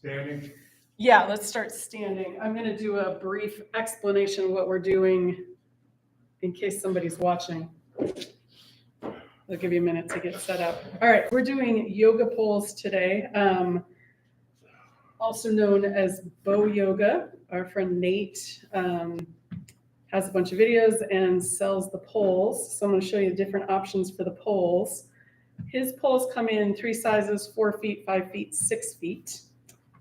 Standing? Yeah, let's start standing. I'm going to do a brief explanation of what we're doing in case somebody's watching. I'll give you a minute to get set up. All right, we're doing yoga poles today, also known as bow yoga. Our friend Nate has a bunch of videos and sells the poles. So I'm going to show you the different options for the poles. His poles come in 3 sizes, 4 feet, 5 feet, 6 feet.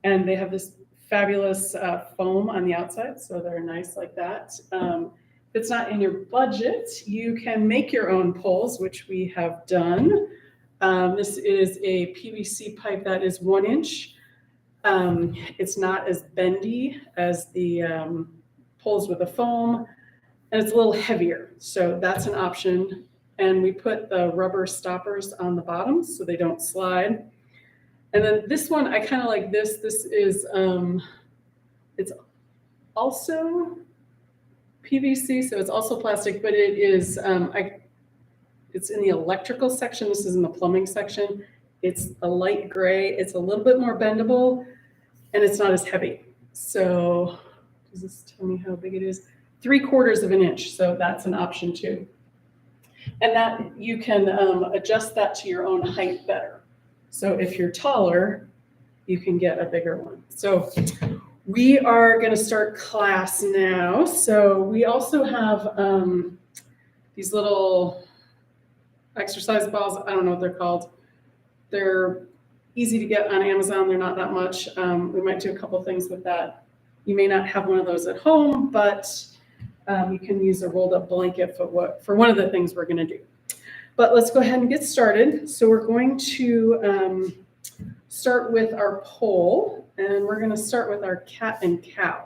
And they have this fabulous foam on the outside, so they're nice like that. If it's not in your budget, you can make your own poles, which we have done. This is a PVC pipe that is 1 inch. It's not as bendy as the poles with the foam, and it's a little heavier, so that's an option. And we put the rubber stoppers on the bottom so they don't slide. And then this one, I kind of like this. This is, it's also PVC, so it's also plastic, but it is, it's in the electrical section. This is in the plumbing section. It's a light gray. It's a little bit more bendable, and it's not as heavy. So does this tell me how big it is? 3/4 of an inch. So that's an option too. And that you can adjust that to your own height better. So if you're taller, you can get a bigger one. So we are going to start class now. So we also have these little exercise balls. I don't know what they're called. They're easy to get on Amazon. They're not that much. We might do a couple things with that. You may not have one of those at home, but you can use a rolled up blanket for one of the things we're going to do. But let's go ahead and get started. So we're going to start with our pole, and we're going to start with our cat and cow.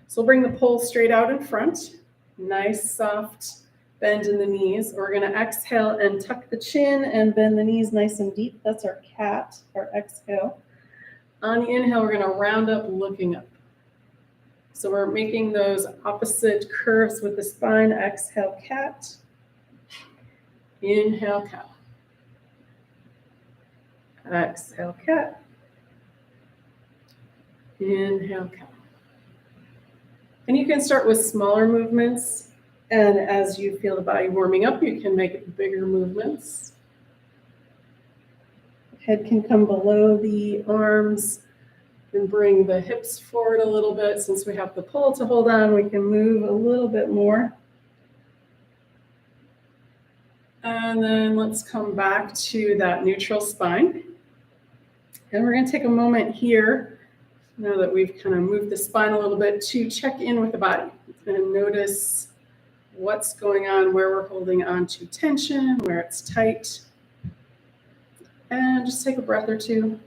So we'll bring the pole straight out in front, nice soft bend in the knees. We're going to exhale and tuck the chin and bend the knees nice and deep. That's our cat, our exhale. On the inhale, we're going to round up looking up. So we're making those opposite curves with the spine. Exhale, cat. Inhale, cow. Exhale, cat. Inhale, cow. And you can start with smaller movements. And as you feel the body warming up, you can make bigger movements. Head can come below the arms and bring the hips forward a little bit. Since we have the pole to hold on, we can move a little bit more. And then let's come back to that neutral spine. And we're going to take a moment here, now that we've kind of moved the spine a little bit, to check in with the body and notice what's going on, where we're holding on to tension, where it's tight. And just take a breath or two.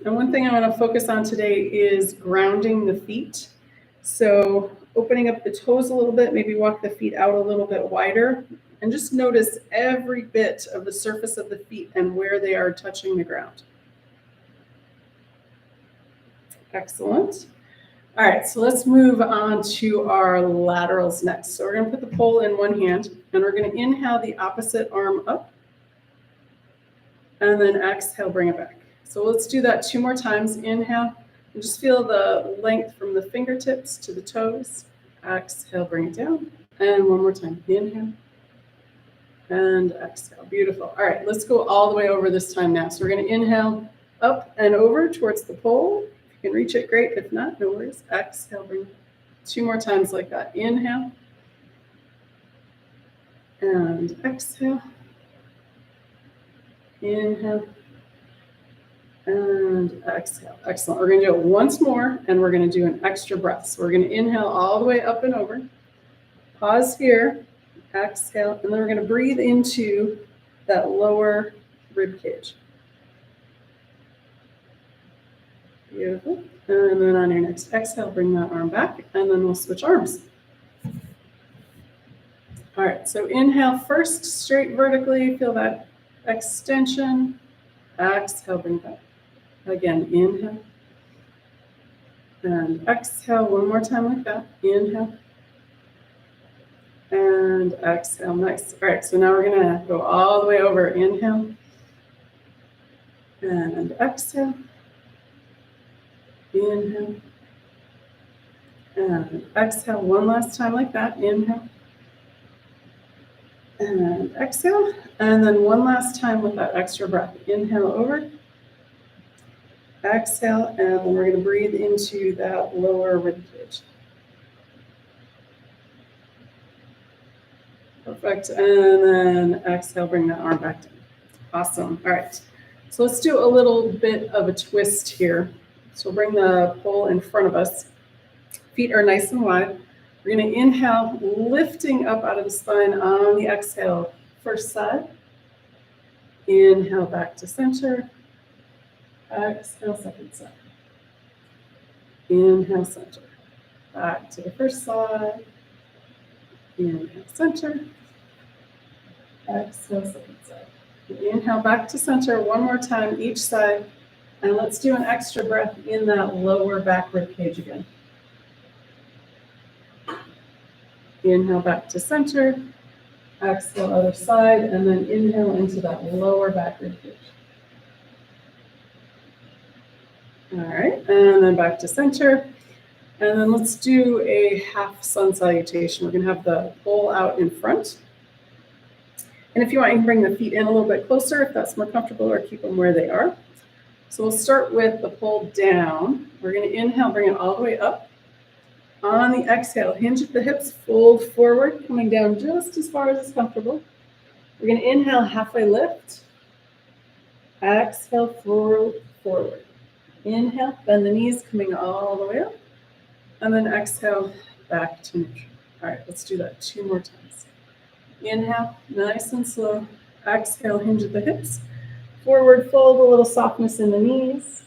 And one thing I want to focus on today is grounding the feet. So opening up the toes a little bit, maybe walk the feet out a little bit wider, and just notice every bit of the surface of the feet and where they are touching the ground. Excellent. All right, so let's move on to our laterals next. So we're going to put the pole in one hand, and we're going to inhale the opposite arm up, and then exhale, bring it back. So let's do that 2 more times. Inhale. And just feel the length from the fingertips to the toes. Exhale, bring it down. And 1 more time. Inhale. And exhale. Beautiful. All right, let's go all the way over this time now. So we're going to inhale up and over towards the pole. If you can reach it, great. If not, no worries. Exhale, bring it. 2 more times like that. Inhale. And exhale. Inhale. And exhale. Excellent. We're going to do it once more, and we're going to do an extra breath. So we're going to inhale all the way up and over. Pause here. Exhale. And then we're going to breathe into that lower rib cage. Beautiful. And then on your next exhale, bring that arm back, and then we'll switch arms. All right. So inhale first, straight vertically. Feel that extension. Exhale, bring it back. Again, inhale. And exhale 1 more time like that. Inhale. And exhale. Nice. All right, so now we're going to go all the way over. Inhale. And exhale. Inhale. And exhale one last time like that. Inhale. And exhale. And then one last time with that extra breath. Inhale over. Exhale. And then we're going to breathe into that lower rib cage. Perfect. And then exhale, bring that arm back down. Awesome. All right. So let's do a little bit of a twist here. So we'll bring the pole in front of us. Feet are nice and wide. We're going to inhale, lifting up out of the spine on the exhale. First side. Inhale back to center. Exhale, second side. Inhale, center. Back to the first side. Inhale, center. Exhale, second side. Inhale back to center one more time each side. And let's do an extra breath in that lower back rib cage again. Inhale back to center. Exhale other side. And then inhale into that lower back rib cage. All right. And then back to center. And then let's do a half sun salutation. We're going to have the pole out in front. And if you want, you can bring the feet in a little bit closer if that's more comfortable, or keep them where they are. So we'll start with the pole down. We're going to inhale, bring it all the way up. On the exhale, hinge at the hips, fold forward, coming down just as far as is comfortable. We're going to inhale, halfway lift. Exhale, forward. Inhale, bend the knees, coming all the way up. And then exhale, back to neutral. All right, let's do that 2 more times. Inhale, nice and slow. Exhale, hinge at the hips. Forward fold, a little softness in the knees.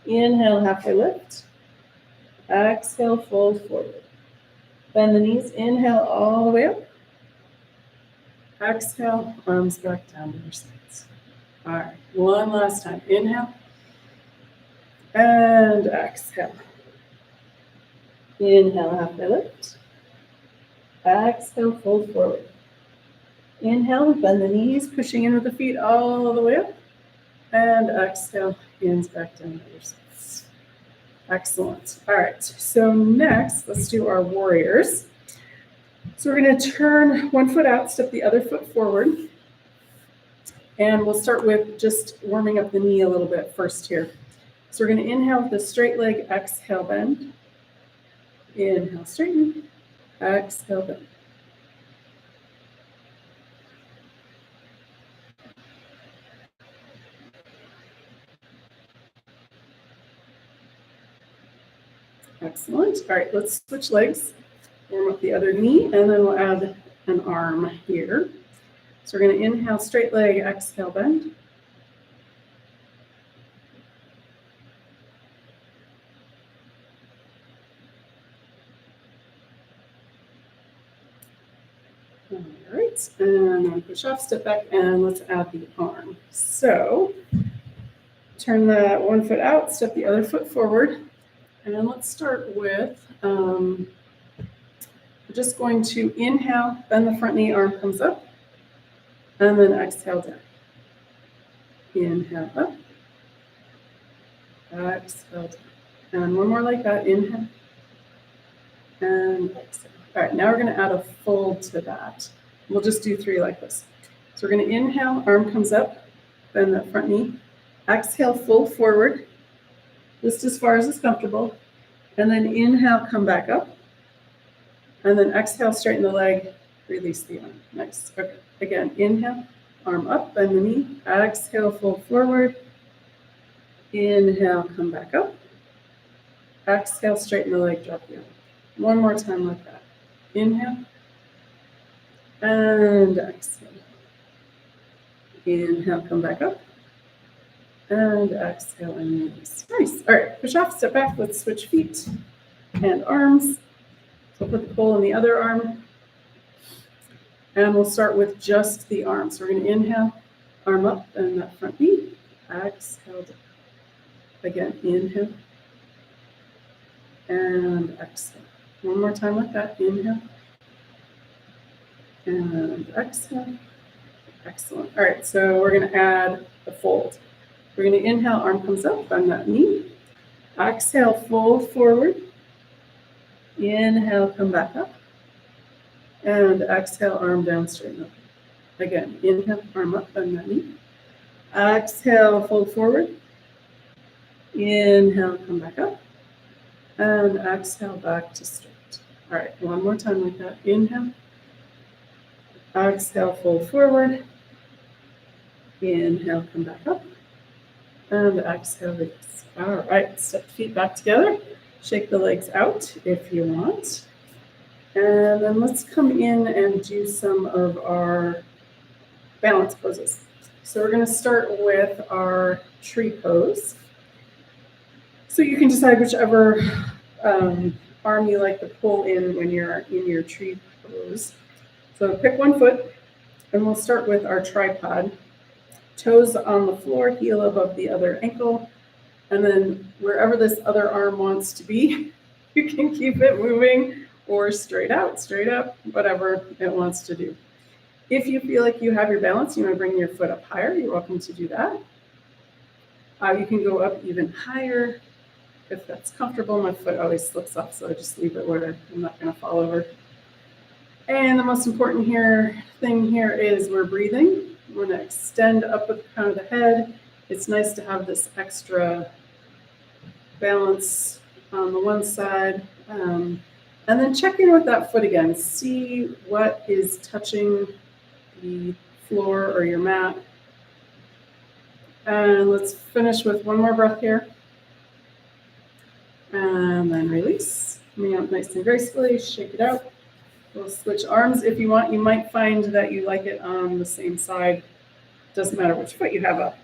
Inhale, halfway lift. Exhale, fold forward. Bend the knees, inhale all the way up. Exhale, arms back down to your sides. All right, one last time. Inhale. And exhale. Inhale, halfway lift. Exhale, fold forward. Inhale, bend the knees, pushing in with the feet all the way up. And exhale, hands back down to your sides. Excellent. All right, so next, let's do our warriors. So we're going to turn one foot out, step the other foot forward. And we'll start with just warming up the knee a little bit first here. So we're going to inhale with the straight leg, exhale, bend. Inhale, straighten. Exhale, bend. Excellent. All right, let's switch legs. Warm up the other knee, and then we'll add an arm here. So we're going to inhale, straight leg, exhale, bend. All right, and then push off, step back, and let's add the arm. So turn the one foot out, step the other foot forward. And then let's start with, we're just going to inhale, bend the front knee, arm comes up, and then exhale down. Inhale up, exhale down. And one more like that, inhale, and exhale. All right, now we're gonna add a fold to that. We'll just do 3 like this. So we're gonna inhale, arm comes up, bend that front knee, exhale, fold forward, just as far as is comfortable. And then inhale, come back up. And then exhale, straighten the leg, release the arm. Nice. Okay. Again, inhale, arm up, bend the knee. Exhale, fold forward. Inhale, come back up. Exhale, straighten the leg, drop the arm. One more time like that. Inhale. And exhale. Inhale, come back up. And exhale and release. Nice. All right, push off, step back. Let's switch feet and arms. So put the pole in the other arm. And we'll start with just the arm. So we're going to inhale, arm up, and that front knee. Exhale down. Again, inhale. And exhale. One more time like that. Inhale. And exhale. Excellent. All right, so we're going to add the fold. We're going to inhale, arm comes up, bend that knee. Exhale, fold forward. Inhale, come back up. And exhale, arm down, straighten up. Again, inhale, arm up, bend that knee. Exhale, fold forward. Inhale, come back up. And exhale, back to straight. All right, one more time like that. Inhale. Exhale, fold forward. Inhale, come back up. And exhale, release. All right, step the feet back together. Shake the legs out if you want. And then let's come in and do some of our balance poses. So we're going to start with our tree pose. So you can decide whichever arm you like to pull in when you're in your tree pose. So pick one foot, and we'll start with our tripod. Toes on the floor, heel above the other ankle, and then wherever this other arm wants to be, you can keep it moving or straight out, straight up, whatever it wants to do. If you feel like you have your balance, you want to bring your foot up higher, you're welcome to do that. You can go up even higher if that's comfortable. My foot always slips up, so I just leave it where I'm not going to fall over. And the most important thing here is we're breathing. We're going to extend up with the crown of the head. It's nice to have this extra balance on the one side. And then check in with that foot again. See what is touching the floor or your mat. And let's finish with one more breath here. And then release. Coming up nice and gracefully, shake it out. We'll switch arms if you want. You might find that you like it on the same side. Doesn't matter which foot you have up.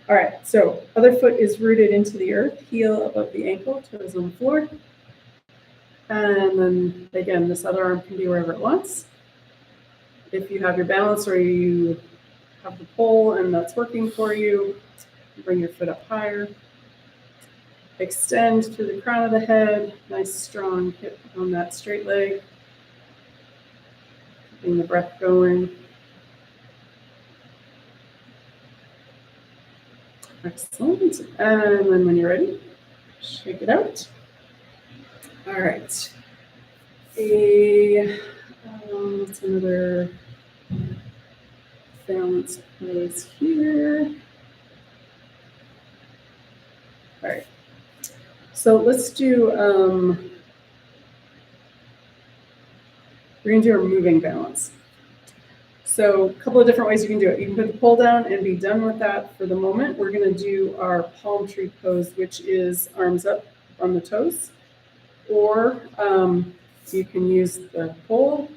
All right, so other foot is rooted into the earth, heel above the ankle, toes on the floor. And then again, this other arm can be wherever it wants. If you have your balance or you have the pole and that's working for you, bring your foot up higher. Extend through the crown of the head, nice strong hip on that straight leg. Keeping the breath going. Excellent. And then when you're ready, shake it out. All right. What's another balance pose here? All right. So let's do, we're going to do a moving balance. So a couple of different ways you can do it. You can put the pole down and be done with that for the moment. We're going to do our palm tree pose, which is arms up on the toes. Or you can use the pole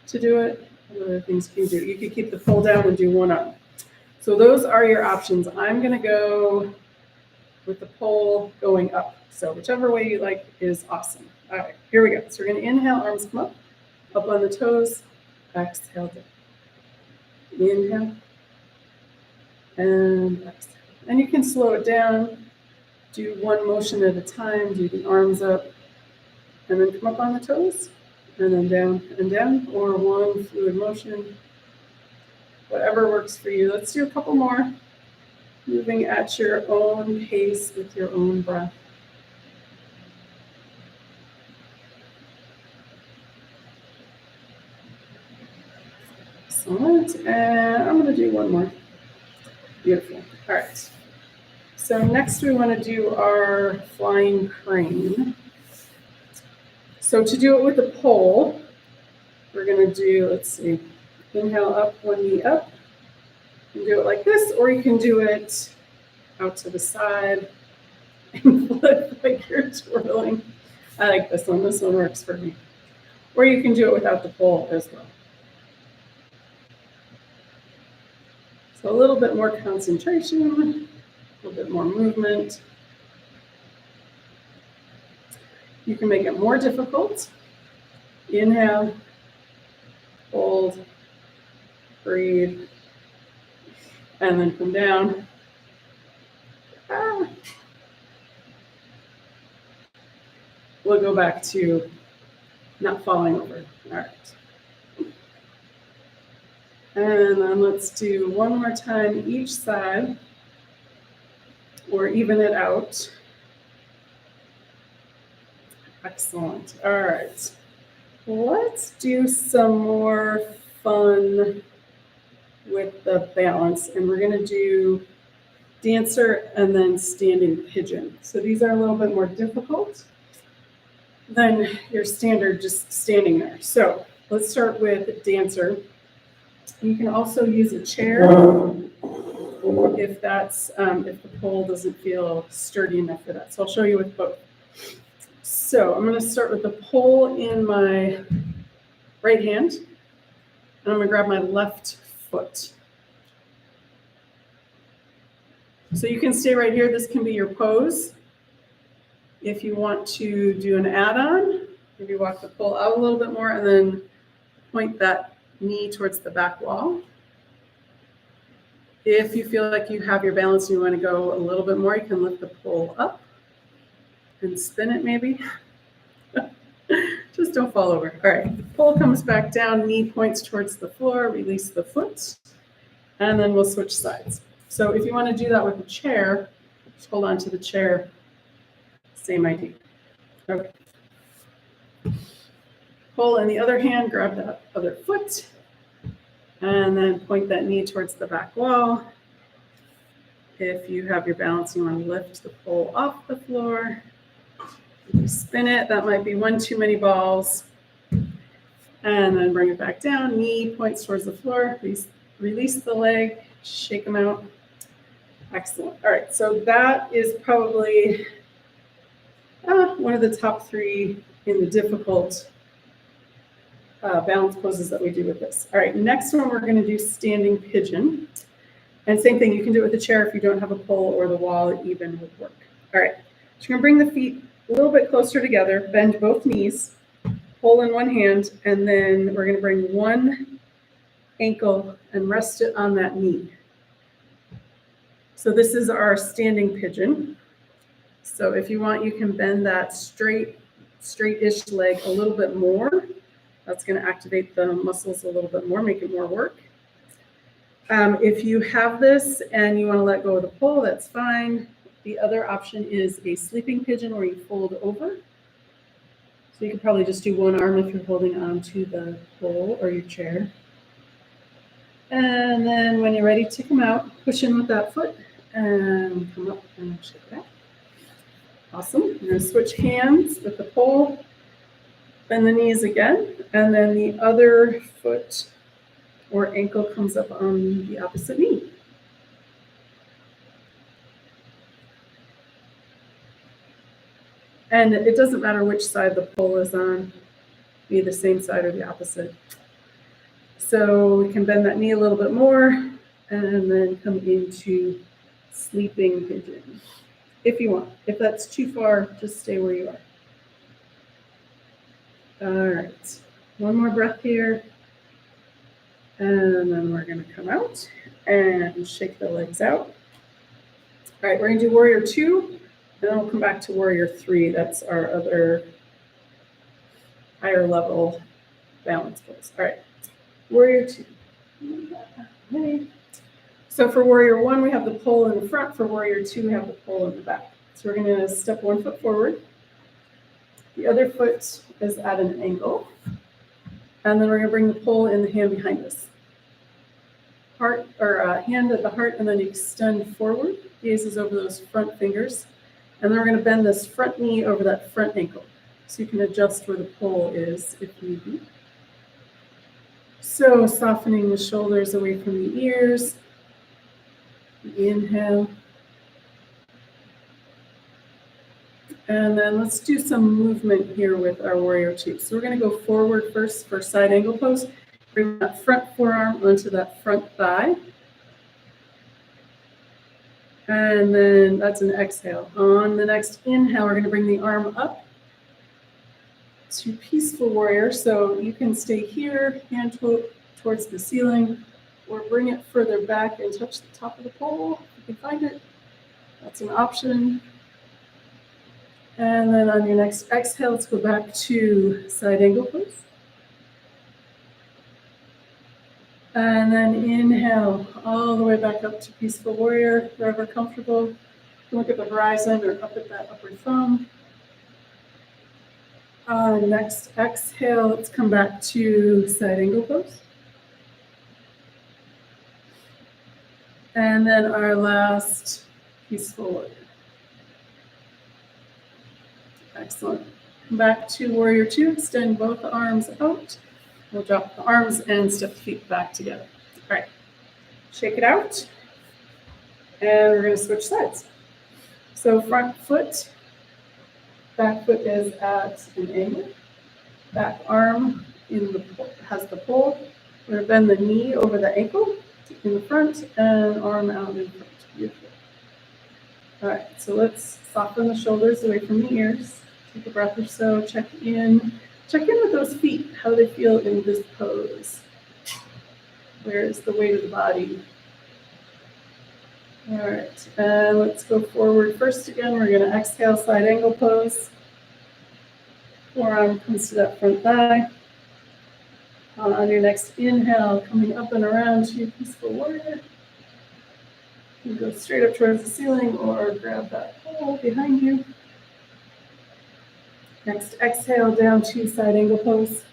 to do it. Other things you can do. You could keep the pole down and do one arm. So those are your options. I'm going to go with the pole going up. So whichever way you like is awesome. All right, here we go. So we're going to inhale, arms come up on the toes, exhale down. Inhale, and exhale. And you can slow it down. Do one motion at a time. Do the arms up, and then come up on the toes, and then down and down, or one fluid motion. Whatever works for you. Let's do a couple more. Moving at your own pace with your own breath. Excellent. And I'm going to do one more. Beautiful. All right. So next we want to do our flying crane. So to do it with the pole, we're going to do, let's see, inhale up, one knee up. You can do it like this, or you can do it out to the side and flip like you're twirling. I like this one. This one works for me. Or you can do it without the pole as well. So a little bit more concentration, a little bit more movement. You can make it more difficult. Inhale, hold, breathe, and then come down. We'll go back to not falling over. All right. And then let's do one more time each side. or even it out. Excellent. All right. Let's do some more fun with the balance, and we're going to do dancer and then standing pigeon. So these are a little bit more difficult than your standard just standing there. So let's start with dancer. You can also use a chair if that's if the pole doesn't feel sturdy enough for that. So I'll show you with both. So I'm going to start with the pole in my right hand, and I'm going to grab my left foot. So you can stay right here. This can be your pose. If you want to do an add-on, maybe walk the pole out a little bit more and then point that knee towards the back wall. If you feel like you have your balance and you want to go a little bit more, you can lift the pole up and spin it maybe. Just don't fall over. All right, pole comes back down, knee points towards the floor, release the foot, and then we'll switch sides. So if you want to do that with a chair, just hold on to the chair. Same idea. Okay. Pull in the other hand, grab that other foot, and then point that knee towards the back wall. If you have your balance, you want to lift the pole off the floor. You spin it, that might be one too many balls. And then bring it back down, knee points towards the floor, release the leg, shake them out. Excellent. All right, so that is probably one of the top 3 in the difficult balance poses that we do with this. All right, next one we're going to do standing pigeon. And same thing, you can do it with a chair if you don't have a pole, or the wall even would work. All right, so you're going to bring the feet a little bit closer together, bend both knees, pole in one hand, and then we're going to bring one ankle and rest it on that knee. So this is our standing pigeon. So if you want, you can bend that straight-ish leg a little bit more. That's going to activate the muscles a little bit more, make it more work. If you have this and you want to let go of the pole, that's fine. The other option is a sleeping pigeon where you fold over. So you could probably just do one arm if you're holding onto the pole or your chair. And then when you're ready to come out, push in with that foot and come up and shake it out. Awesome. We're going to switch hands with the pole, bend the knees again, and then the other foot or ankle comes up on the opposite knee. And it doesn't matter which side the pole is on, be the same side or the opposite. So we can bend that knee a little bit more and then come into sleeping pigeon if you want. If that's too far, just stay where you are. All right, one more breath here. And then we're going to come out and shake the legs out. All right, we're going to do warrior 2, and then we'll come back to warrior 3. That's our other higher level balance pose. All right, warrior 2. Okay. So for warrior 1, we have the pole in the front. For warrior 2, we have the pole in the back. So we're going to step one foot forward. The other foot is at an angle. And then we're going to bring the pole in the hand behind us. Heart or hand at the heart, and then extend forward. Gazes over those front fingers. And then we're going to bend this front knee over that front ankle. So you can adjust where the pole is if need be. So softening the shoulders away from the ears. Inhale. And then let's do some movement here with our warrior 2. So we're going to go forward first for side angle pose. Bring that front forearm onto that front thigh. And then that's an exhale. On the next inhale, we're going to bring the arm up to peaceful warrior. So you can stay here, hand towards the ceiling, or bring it further back and touch the top of the pole if you can find it. That's an option. And then on your next exhale, let's go back to side angle pose. And then inhale all the way back up to peaceful warrior, wherever comfortable. Look at the horizon or up at that upper thumb. Next exhale, let's come back to side angle pose. And then our last peaceful warrior. Excellent. Come back to warrior two, extend both arms out. We'll drop the arms and step the feet back together. All right, shake it out. And we're going to switch sides. So front foot, back foot is at an angle. Back arm has the pole. We're going to bend the knee over the ankle in the front and arm out in front. Beautiful. All right, so let's soften the shoulders away from the ears. Take a breath or so, check in with those feet, how they feel in this pose. Where is the weight of the body? All right, let's go forward first again. We're going to exhale, side angle pose. Forearm comes to that front thigh. On your next inhale, coming up and around to peaceful warrior. You go straight up towards the ceiling or grab that pole behind you. Next exhale, down to side angle pose.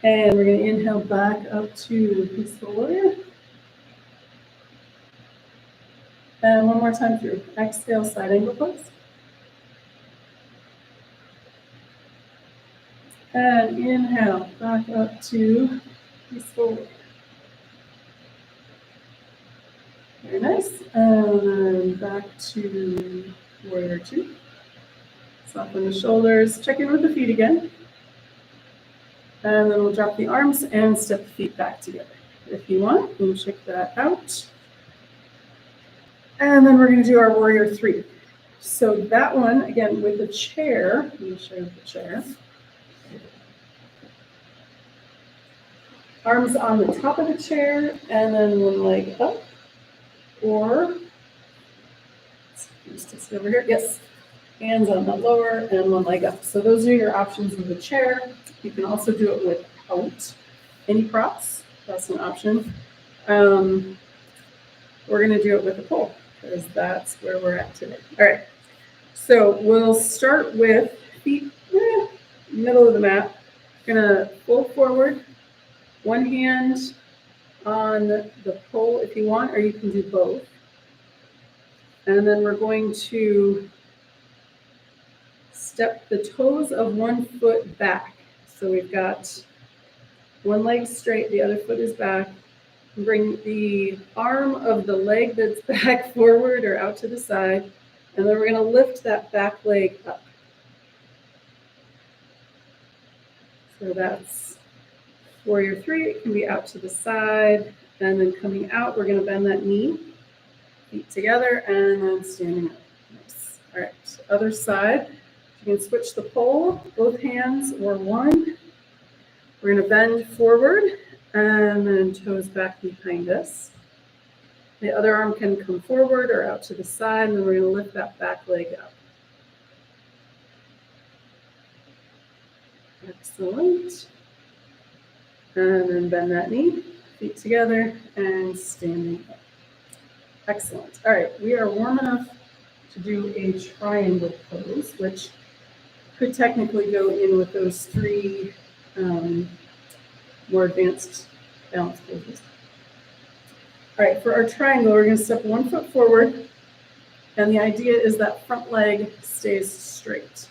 And we're going to inhale back up to peaceful warrior. And one more time through. Exhale, side angle pose. And inhale, back up to peaceful warrior. Very nice. And then back to warrior two. Soften the shoulders. Check in with the feet again. And then we'll drop the arms and step the feet back together. If you want, we'll check that out. And then we're going to do our warrior three. So that one, again, with the chair. Let me show you the chair. Arms on the top of the chair, and then one leg up. Or, just over here, yes. Hands on the lower and one leg up. So those are your options with the chair. You can also do it without any props. That's an option. We're going to do it with a pole because that's where we're at today. All right. So we'll start with feet middle of the mat. Going to pull forward. One hand on the pole if you want, or you can do both. And then we're going to step the toes of one foot back. So we've got one leg straight, the other foot is back. Bring the arm of the leg that's back forward or out to the side. And then we're going to lift that back leg up. So that's warrior three. It can be out to the side. And then coming out, we're going to bend that knee. Feet together and then standing up. Nice. All right, other side. You can switch the pole, both hands or one. We're going to bend forward and then toes back behind us. The other arm can come forward or out to the side, and then we're going to lift that back leg up. Excellent. And then bend that knee, feet together, and standing up. Excellent. All right, we are warm enough to do a triangle pose, which could technically go in with those three more advanced balance poses. All right, for our triangle, we're going to step 1 foot forward, and the idea is that front leg stays straight.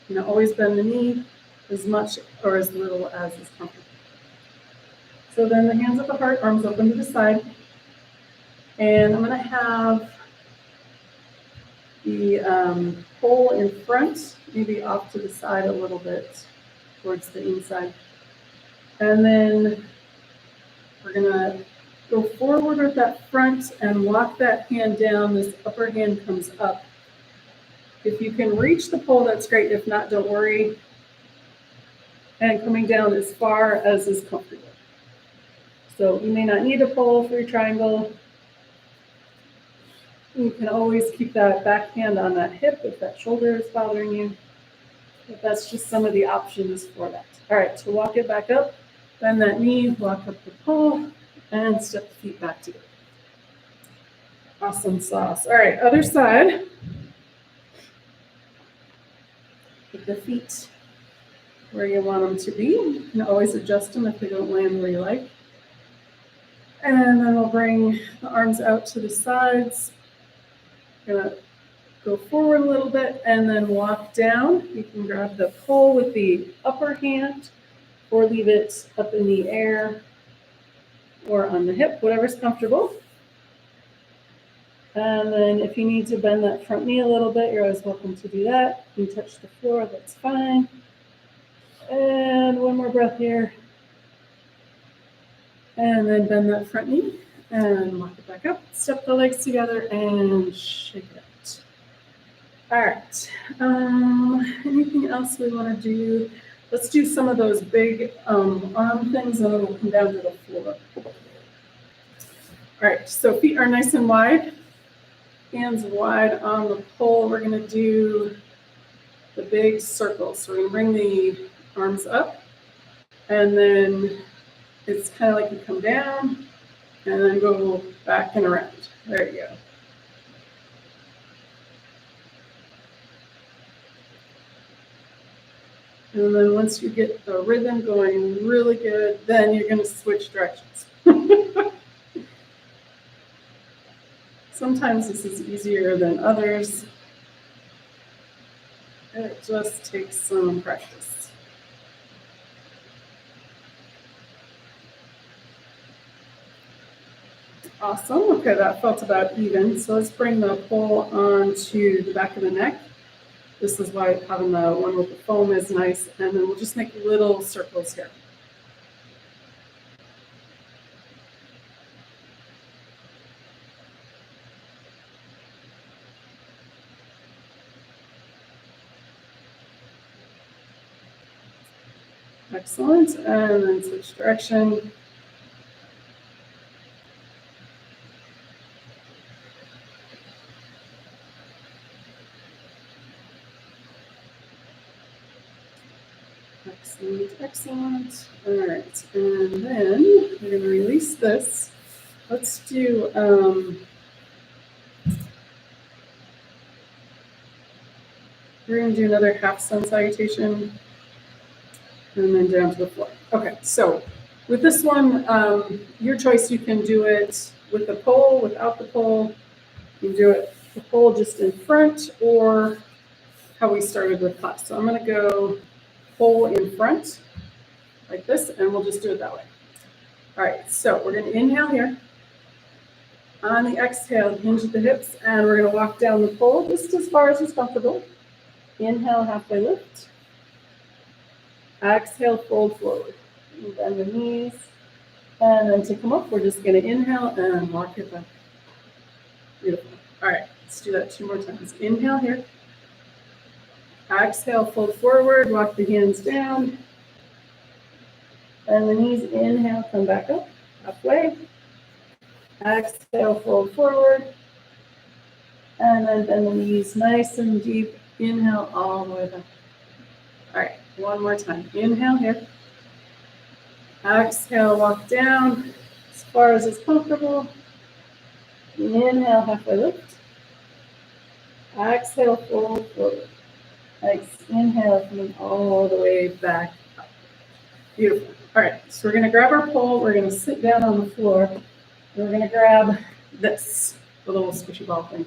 You know, always bend the knee as much or as little as is comfortable. So then the hands at the heart, arms open to the side. And I'm going to have the pole in front, maybe off to the side a little bit towards the inside. And then we're going to go forward with that front and walk that hand down. This upper hand comes up. If you can reach the pole, that's great. If not, don't worry. And coming down as far as is comfortable. So you may not need a pole for your triangle. You can always keep that back hand on that hip if that shoulder is bothering you. But that's just some of the options for that. All right, so walk it back up, bend that knee, walk up the pole, and step the feet back together. Awesome sauce. All right, other side. Put the feet where you want them to be. You can always adjust them if they don't land where you like. And then we'll bring the arms out to the sides. Gonna go forward a little bit and then walk down. You can grab the pole with the upper hand or leave it up in the air or on the hip, whatever's comfortable. And then if you need to bend that front knee a little bit, you're always welcome to do that. You can touch the floor, that's fine. And one more breath here. And then bend that front knee and walk it back up. Step the legs together and shake it out. All right. Anything else we want to do? Let's do some of those big arm things and then we'll come down to the floor. All right, so feet are nice and wide. Hands wide on the pole. We're going to do the big circle. So we're going to bring the arms up and then it's kind of like you come down and then go back and around. There you go. And then once you get the rhythm going really good, then you're going to switch directions. Sometimes this is easier than others. It just takes some practice. Awesome. Okay, that felt about even. So let's bring the pole onto the back of the neck. This is why having the one with the foam is nice. And then we'll just make little circles here. Excellent. And then switch direction. Excellent, excellent. All right, and then we're going to release this. Let's do, we're going to do another half sun salutation and then down to the floor. Okay, so with this one, your choice, you can do it with the pole, without the pole. You can do it the pole just in front or how we started with class. So I'm going to go pole in front like this, and we'll just do it that way. All right, so we're going to inhale here. On the exhale, hinge at the hips, and we're going to walk down the pole just as far as is comfortable. Inhale, halfway lift. Exhale, fold forward. And bend the knees. And then to come up, we're just going to inhale and walk it back. Beautiful. All right, let's do that 2 more times. Inhale here. Exhale, fold forward, walk the hands down. And the knees, inhale, come back up, halfway. Exhale, fold forward. And then bend the knees nice and deep. Inhale all the way back. All right, one more time. Inhale here. Exhale, walk down as far as is comfortable. Inhale, halfway lift. Exhale, fold forward. Inhale, coming all the way back up. Beautiful. All right, so we're going to grab our pole. We're going to sit down on the floor. And we're going to grab this, the little squishy ball thing.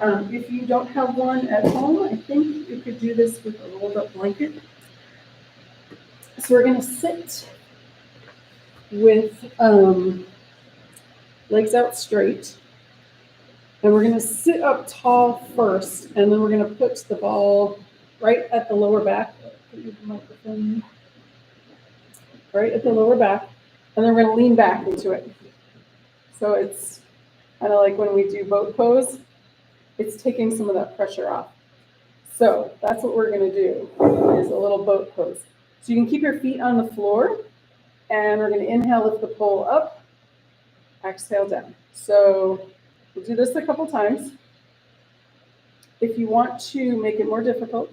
If you don't have one at home, I think you could do this with a rolled up blanket. So we're going to sit with legs out straight. And we're going to sit up tall first, and then we're going to put the ball right at the lower back. Right at the lower back, and then we're going to lean back into it. So it's kind of like when we do boat pose, it's taking some of that pressure off. So that's what we're going to do, is a little boat pose. So you can keep your feet on the floor, and we're going to inhale, lift the pole up, exhale down. So we'll do this a couple times. If you want to make it more difficult,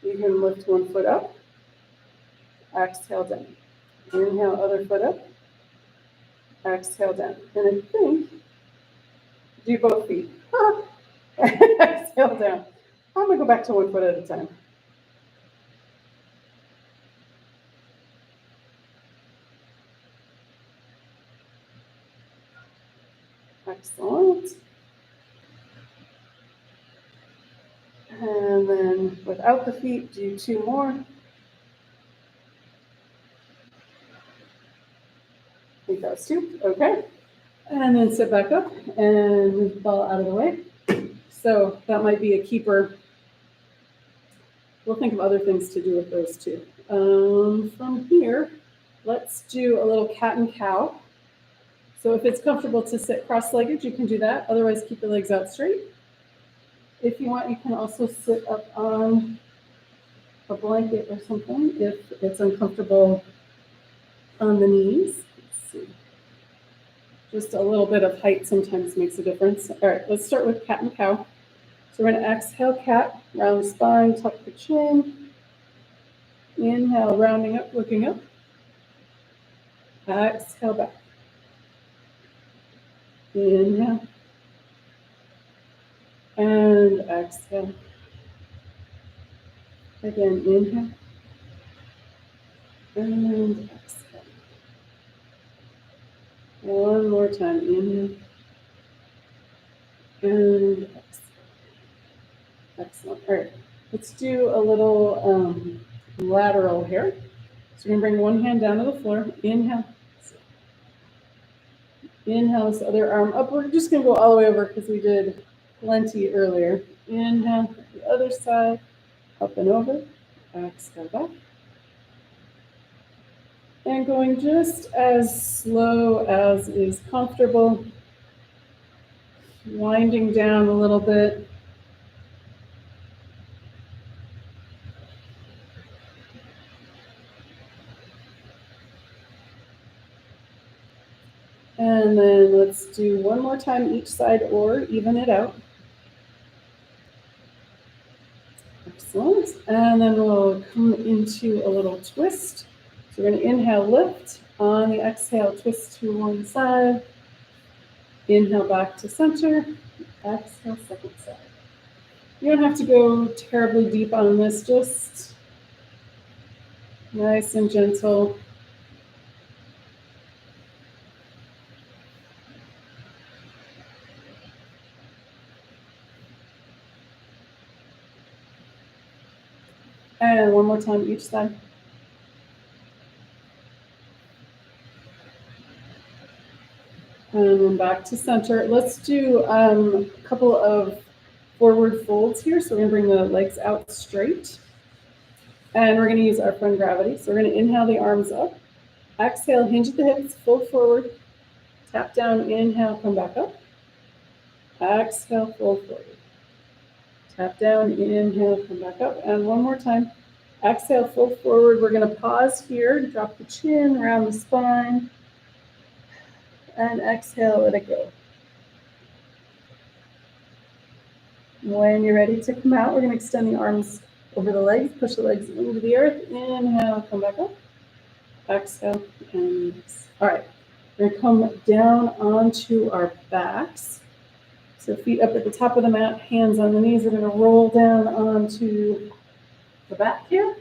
you can lift one foot up, exhale down. Inhale, other foot up, exhale down. And I think Do both feet. Exhale down. I'm going to go back to 1 foot at a time. Excellent. And then without the feet, do 2 more. I think that was 2. Okay. And then sit back up and move the ball out of the way. So that might be a keeper. We'll think of other things to do with those too. From here, let's do a little cat and cow. So if it's comfortable to sit cross-legged, you can do that. Otherwise, keep the legs out straight. If you want, you can also sit up on a blanket or something if it's uncomfortable on the knees. Let's see. Just a little bit of height sometimes makes a difference. All right, let's start with cat and cow. So we're going to exhale cat, round the spine, tuck the chin. Inhale, rounding up, looking up. Exhale back. Inhale. And exhale. Again, inhale. And exhale. One more time, inhale. And exhale. Excellent. All right, let's do a little lateral here. So we're going to bring one hand down to the floor. Inhale. Inhale this other arm up. We're just going to go all the way over because we did plenty earlier. Inhale, the other side, up and over. Exhale back. And going just as slow as is comfortable. Winding down a little bit. And then let's do one more time each side or even it out. Excellent. And then we'll come into a little twist. So we're going to inhale, lift. On the exhale, twist to one side. Inhale back to center. Exhale, second side. You don't have to go terribly deep on this, just nice and gentle. And one more time each side. And then back to center. Let's do a couple of forward folds here. So we're going to bring the legs out straight. And we're going to use our friend gravity. So we're going to inhale the arms up. Exhale, hinge at the hips, fold forward. Tap down, inhale, come back up. Exhale, fold forward. Tap down, inhale, come back up. And one more time. Exhale, fold forward. We're going to pause here, drop the chin, round the spine. And exhale, let it go. When you're ready to come out, we're going to extend the arms over the legs, push the legs into the earth. Inhale, come back up. Exhale, and release. All right, we're going to come down onto our backs. So feet up at the top of the mat, hands on the knees. We're going to roll down onto the back here.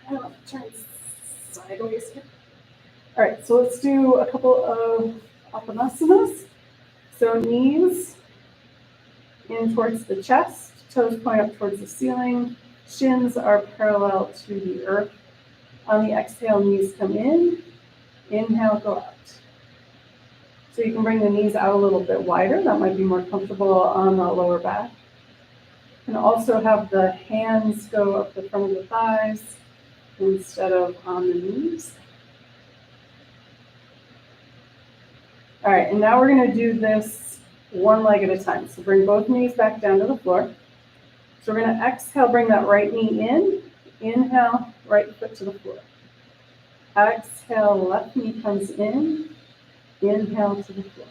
And I'll turn sideways here. All right, so let's do a couple of apanasanas. So knees in towards the chest, toes point up towards the ceiling, shins are parallel to the earth. On the exhale, knees come in. Inhale, go out. So you can bring the knees out a little bit wider. That might be more comfortable on the lower back. You can also have the hands go up the front of the thighs instead of on the knees. All right, and now we're going to do this one leg at a time. So bring both knees back down to the floor. So we're going to exhale, bring that right knee in. Inhale, right foot to the floor. Exhale, left knee comes in. Inhale to the floor.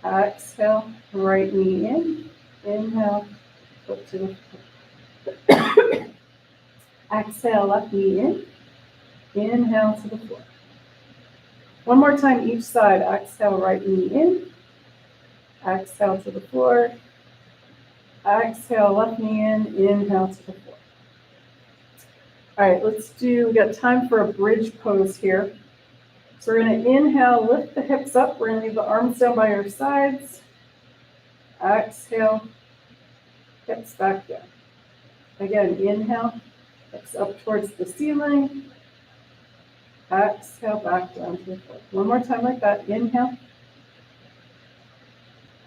Exhale, right knee in. Inhale, foot to the floor. Exhale, left knee in. Inhale to the floor. One more time each side. Exhale, right knee in. Exhale to the floor. Exhale, left knee in, inhale to the floor. All right, we got time for a bridge pose here. So we're gonna inhale, lift the hips up. We're gonna leave the arms down by your sides. Exhale, hips back down. Again, inhale, hips up towards the ceiling. Exhale, back down to the floor. One more time like that, inhale.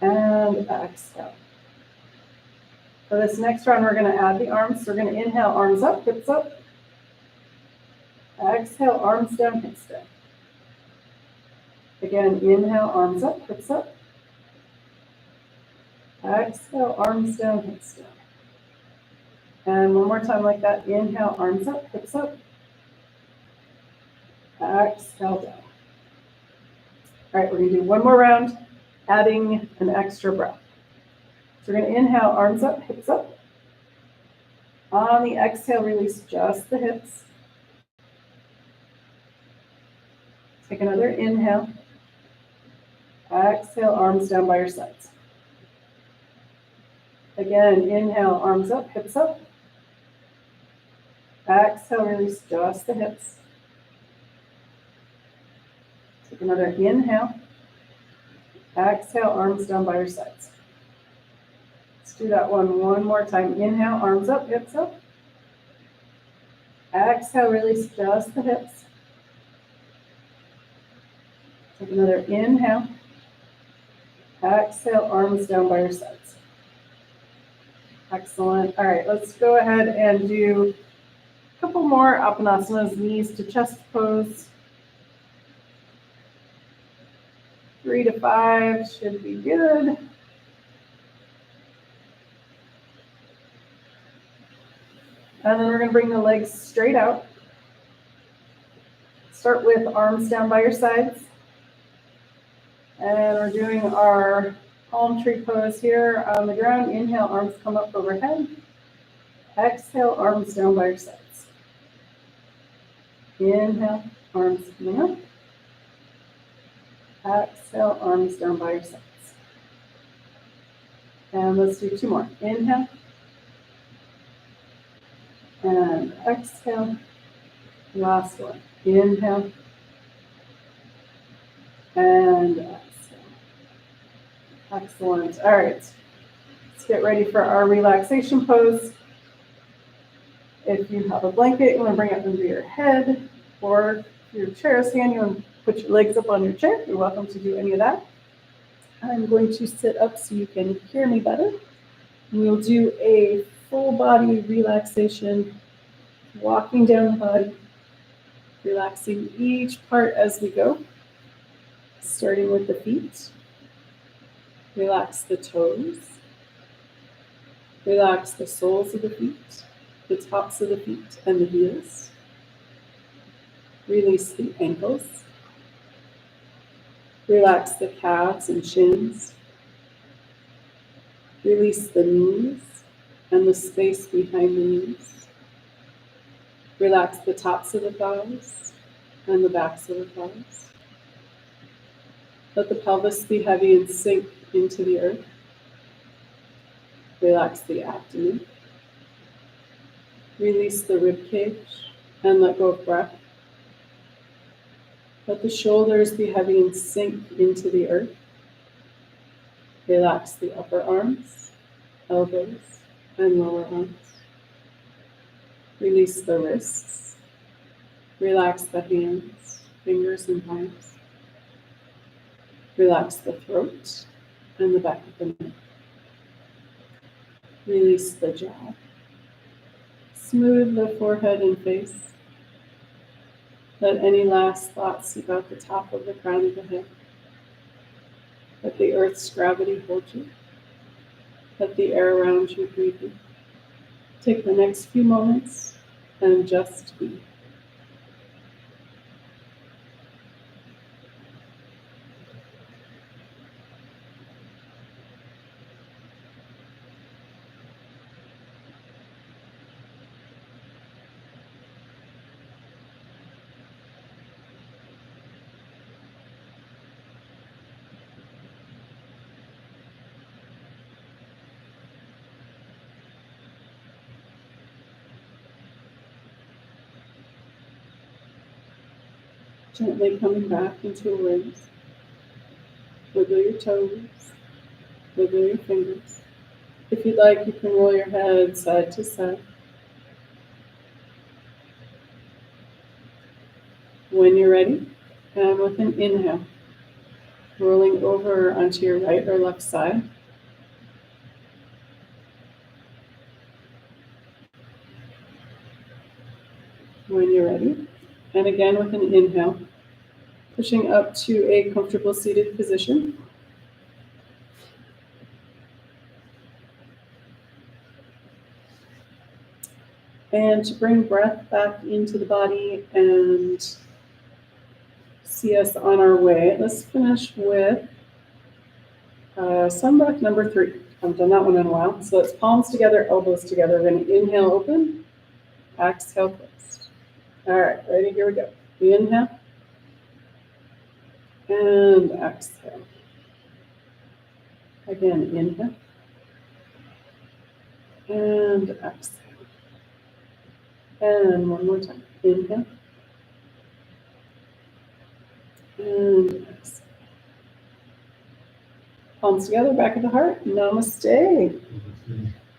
And exhale. For this next round, we're going to add the arms. So we're going to inhale, arms up, hips up. Exhale, arms down, hips down. Again, inhale, arms up, hips up. Exhale, arms down, hips down. And one more time like that. Inhale, arms up, hips up. Exhale, down. All right, we're going to do one more round, adding an extra breath. So we're going to inhale, arms up, hips up. On the exhale, release just the hips. Take another inhale. Exhale, arms down by your sides. Again, inhale, arms up, hips up. Exhale, release just the hips. Take another inhale. Exhale, arms down by your sides. Let's do that one more time. Inhale, arms up, hips up. Exhale, release just the hips. Take another inhale. Exhale, arms down by your sides. Excellent. All right, let's go ahead and do a couple more Apanasanas, knees to chest pose. 3 to 5 should be good. And then we're going to bring the legs straight out. Start with arms down by your sides. And we're doing our palm tree pose here on the ground. Inhale, arms come up overhead. Exhale, arms down by your sides. Inhale, arms coming up. Exhale, arms down by your sides. And let's do 2 more. Inhale. And exhale. Last one. Inhale. And exhale. Excellent. All right. Let's get ready for our relaxation pose. If you have a blanket, you want to bring it under your head, or if your chair is standing, you want to put your legs up on your chair. You're welcome to do any of that. I'm going to sit up so you can hear me better. We'll do a full body relaxation, walking down the body, relaxing each part as we go, starting with the feet. Relax the toes. Relax the soles of the feet, the tops of the feet, and the heels. Release the ankles. Relax the calves and shins. Release the knees and the space behind the knees. Relax the tops of the thighs and the backs of the thighs. Let the pelvis be heavy and sink into the earth. Relax the abdomen. Release the rib cage and let go of breath. Let the shoulders be heavy and sink into the earth. Relax the upper arms, elbows, and lower arms. Release the wrists. Relax the hands, fingers, and palms. Relax the throat and the back of the neck. Release the jaw. Smooth the forehead and face. Let any last thoughts seep out the top of the crown of the head. Let the earth's gravity hold you. Let the air around you breathe you. Take the next few moments and just be. Gently coming back into awareness. Wiggle your toes, wiggle your fingers. If you'd like, you can roll your head side to side. When you're ready, and with an inhale, rolling over onto your right or left side. When you're ready, and again with an inhale, pushing up to a comfortable seated position. And to bring breath back into the body and see us on our way, let's finish with sun breath number 3. I haven't done that one in a while. So it's palms together, elbows together. We're going to inhale, open, exhale, close. All right, ready? Here we go. Inhale and exhale. Again, inhale and exhale. And one more time. Inhale and exhale. Palms together, back of the heart. Namaste.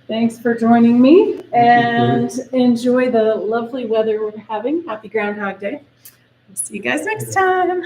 Thanks for joining me, and enjoy the lovely weather we're having. Happy Groundhog Day. See you guys next time.